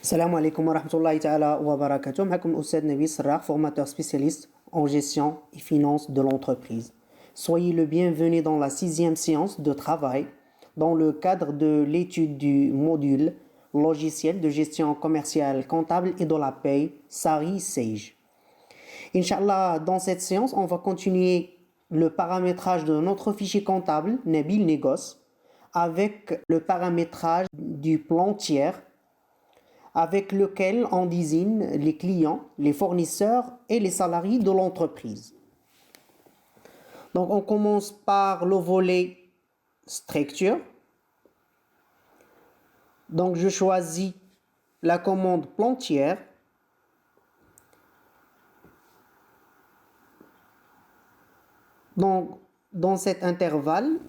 Salam alaikum wa rahmatullahi ta'ala wa barakatuh. معكم الأستاذ نبيل سراح, formateur spécialiste en gestion et finance de l'entreprise. Soyez le bienvenu dans la 6e séance de travail dans le cadre de l'étude du module logiciel de gestion commerciale, comptable et de la paye, SARI Sage. Inch'Allah, dans cette séance, on va continuer le paramétrage de notre fichier comptable, Nabil Négoce, avec le paramétrage du plan tiers avec lequel on désigne les clients, les fournisseurs et les salariés de l'entreprise. Donc on commence par le volet structure. Donc je choisis la commande plan tiers. Donc dans cet intervalle,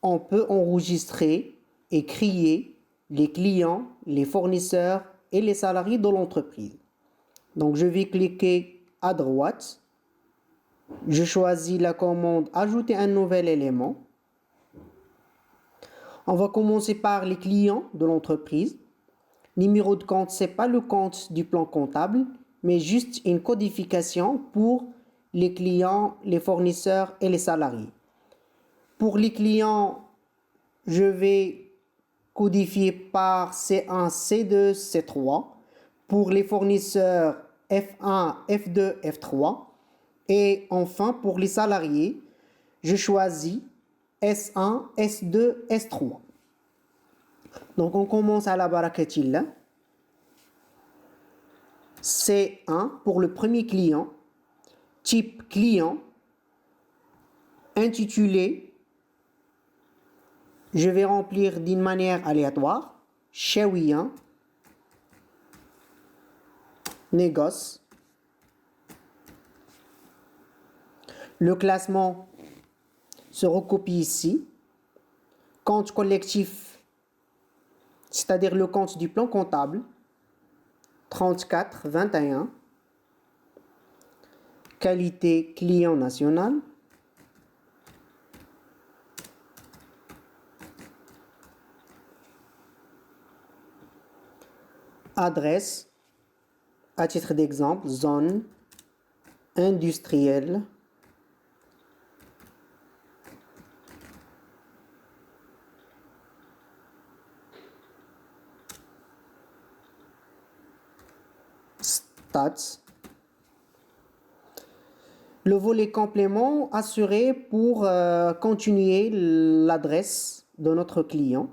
on peut enregistrer et créer les clients, les fournisseurs et les salariés de l'entreprise. Donc je vais cliquer à droite. Je choisis la commande ajouter un nouvel élément. On va commencer par les clients de l'entreprise. Numéro de compte, c'est pas le compte du plan comptable, mais juste une codification pour les clients, les fournisseurs et les salariés. Pour les clients, je vais codifier par C1, C2, C3. Pour les fournisseurs, F1, F2, F3. Et enfin, pour les salariés, je choisis S1, S2, S3. Donc, on commence à la barakatillah. C1 pour le premier client. Type client. Intitulé. Je vais remplir d'une manière aléatoire. Shawiya. Négoce. Le classement se recopie ici. Compte collectif, c'est-à-dire le compte du plan comptable, 34 21. Qualité client national. Adresse, à titre d'exemple, zone industrielle. Stats. Le volet complément assuré pour continuer l'adresse de notre client.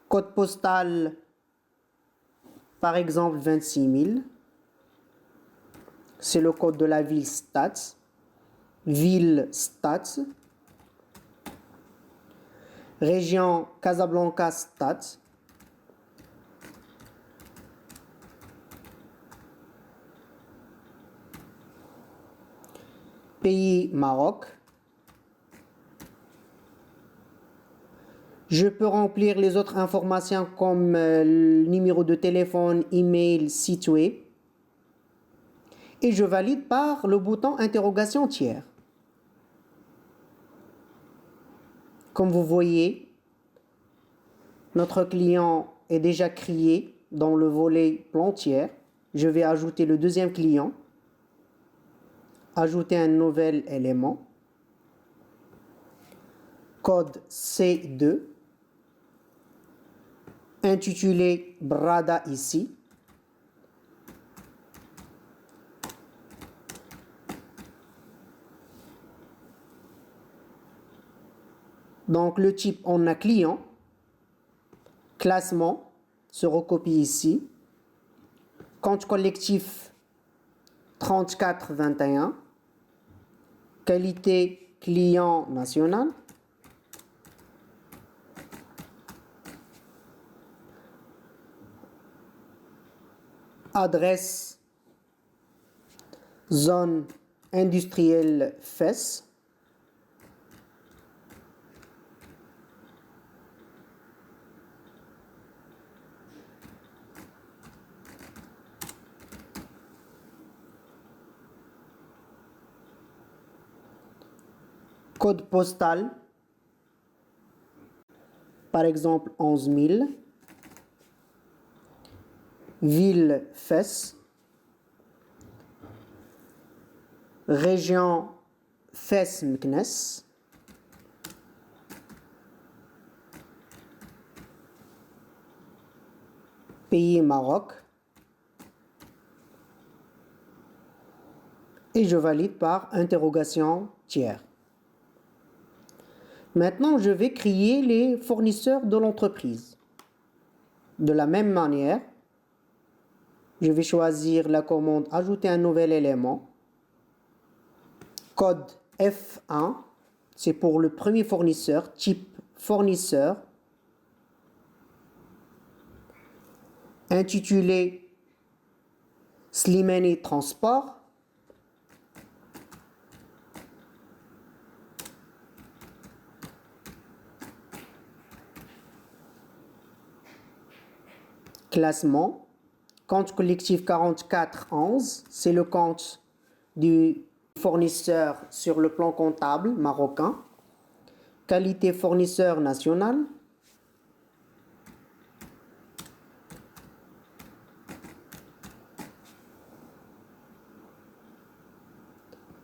Code postal, par exemple 26 000. C'est le code de la ville Stats. Ville Stats. Région Casablanca Stats. Pays Maroc. Je peux remplir les autres informations comme le numéro de téléphone, email, site web. Et je valide par le bouton interrogation tiers. Comme vous voyez, notre client est déjà créé dans le volet plan tiers. Je vais ajouter le deuxième client. Ajouter un nouvel élément. Code C2. Intitulé Brada ici. Donc le type, on a client. Classement se recopie ici. Compte collectif 34 21. Qualité client national. Adresse zone industrielle FES. Code postal, par exemple 11 000. ville Fès, région Fès Meknès, pays Maroc, et je valide par interrogation tiers. Maintenant, je vais créer les fournisseurs de l'entreprise. De la même manière, je vais choisir la commande ajouter un nouvel élément. Code F1, c'est pour le premier fournisseur, type fournisseur. Intitulé Slimani Transport. Classement. Compte collectif 4411, c'est le compte du fournisseur sur le plan comptable marocain. Qualité fournisseur national.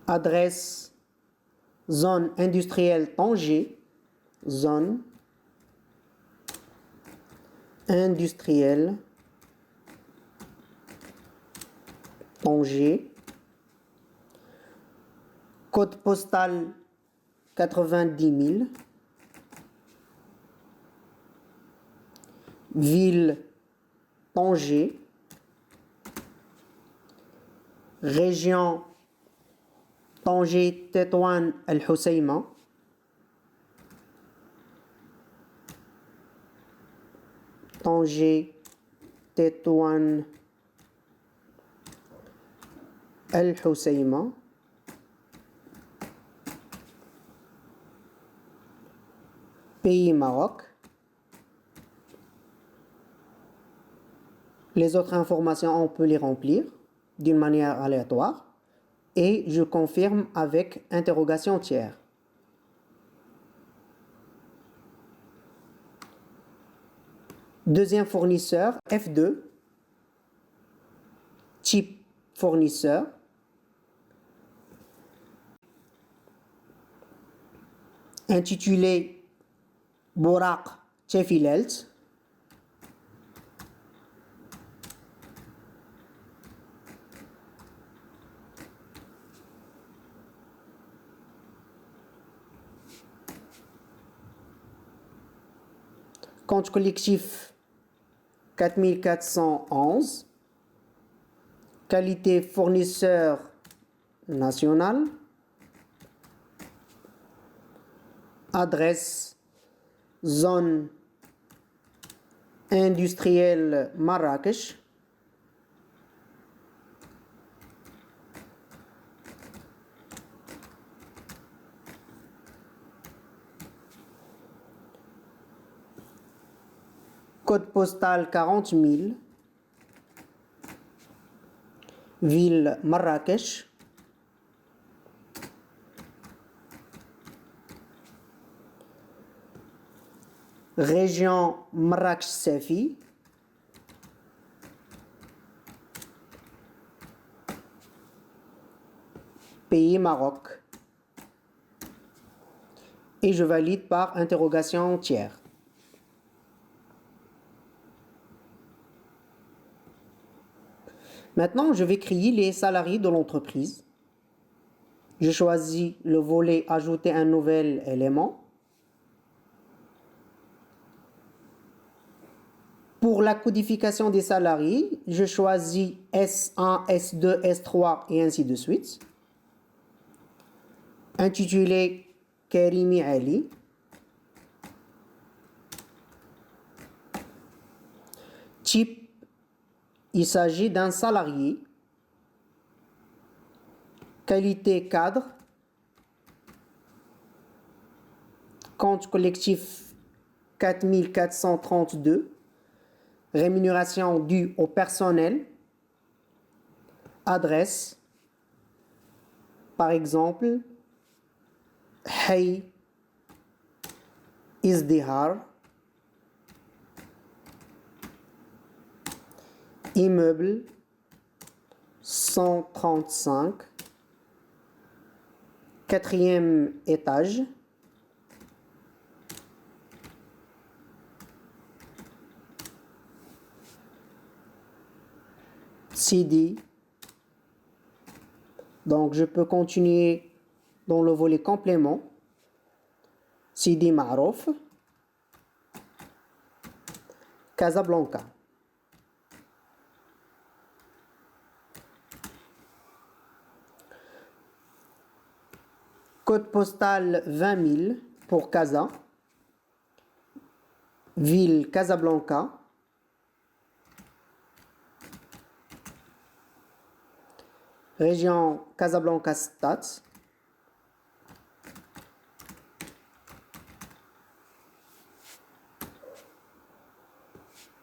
Adresse zone industrielle Tanger. Zone industrielle Tanger. Code postal 90 000. Ville Tanger. Région Tanger Tétouan El Hoceima. Tanger Tétouan El Hoceima. Pays Maroc. Les autres informations, on peut les remplir d'une manière aléatoire. Et je confirme avec interrogation tiers. Deuxième fournisseur, F2. Type fournisseur. Intitulé Bouraq Tchefilelt. Compte collectif 4411. Qualité fournisseur national. Adresse zone industrielle Marrakech. Code postal 40 000. Ville Marrakech. Région Marrakech-Safi. Pays Maroc. Et je valide par interrogation tiers. Maintenant, je vais créer les salariés de l'entreprise. Je choisis le volet ajouter un nouvel élément. Pour la codification des salariés, je choisis S1, S2, S3 et ainsi de suite. Intitulé Karimi Ali. Type, il s'agit d'un salarié. Qualité cadre. Compte collectif 4432. Rémunération due au personnel. Adresse. Par exemple, Hay Izdihar. Immeuble 135, quatrième étage. Sidi. Donc, je peux continuer dans le volet complément. Sidi Marouf. Casablanca. Code postal 20 000 pour Casa. Ville Casablanca. Région Casablanca-Stats.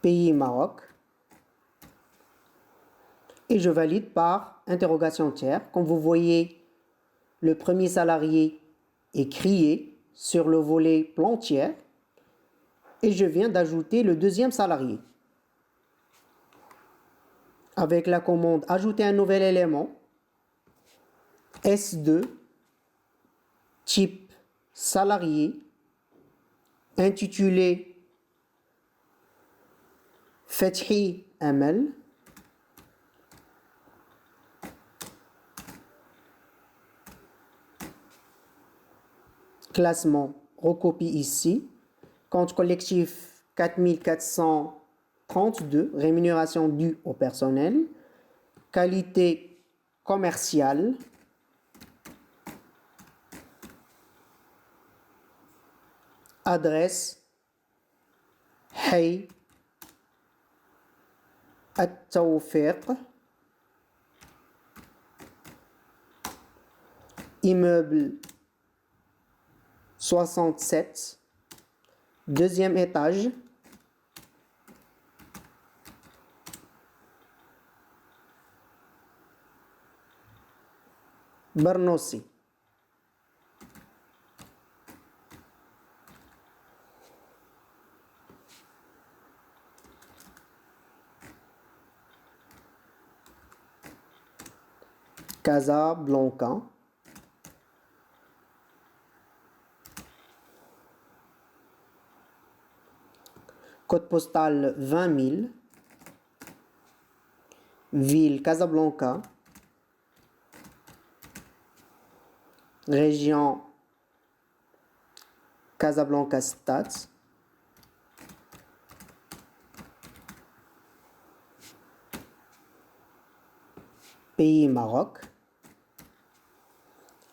Pays Maroc. Et je valide par interrogation tiers. Comme vous voyez, le premier salarié est crié sur le volet plan tiers. Et je viens d'ajouter le deuxième salarié. Avec la commande ajouter un nouvel élément. S2, type salarié, intitulé Fethi ML. Classement, recopie ici. Compte collectif 4432, rémunération due au personnel. Qualité commerciale. Adresse Hay At-Tawfiq. Immeuble 67, deuxième étage. Barnossi. Casablanca. Code postal 20 000. Ville Casablanca. Région Casablanca Stats. Pays Maroc.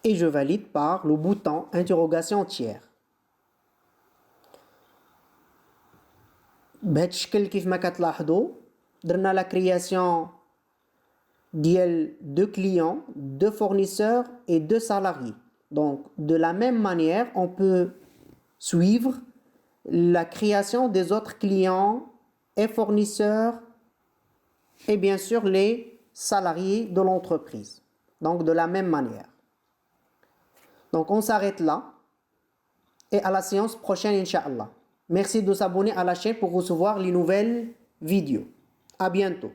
Et je valide par le bouton interrogation tiers. بهذا الشكل كيف ما كتلاحظوا درنا la création ديال deux clients, deux fournisseurs et deux salariés. Donc de la même manière, on peut suivre la création des autres clients et fournisseurs et bien sûr les salariés de l'entreprise. Donc de la même manière. Donc on s'arrête là et à la séance prochaine Inch'Allah. Merci de s'abonner à la chaîne pour recevoir les nouvelles vidéos. À bientôt.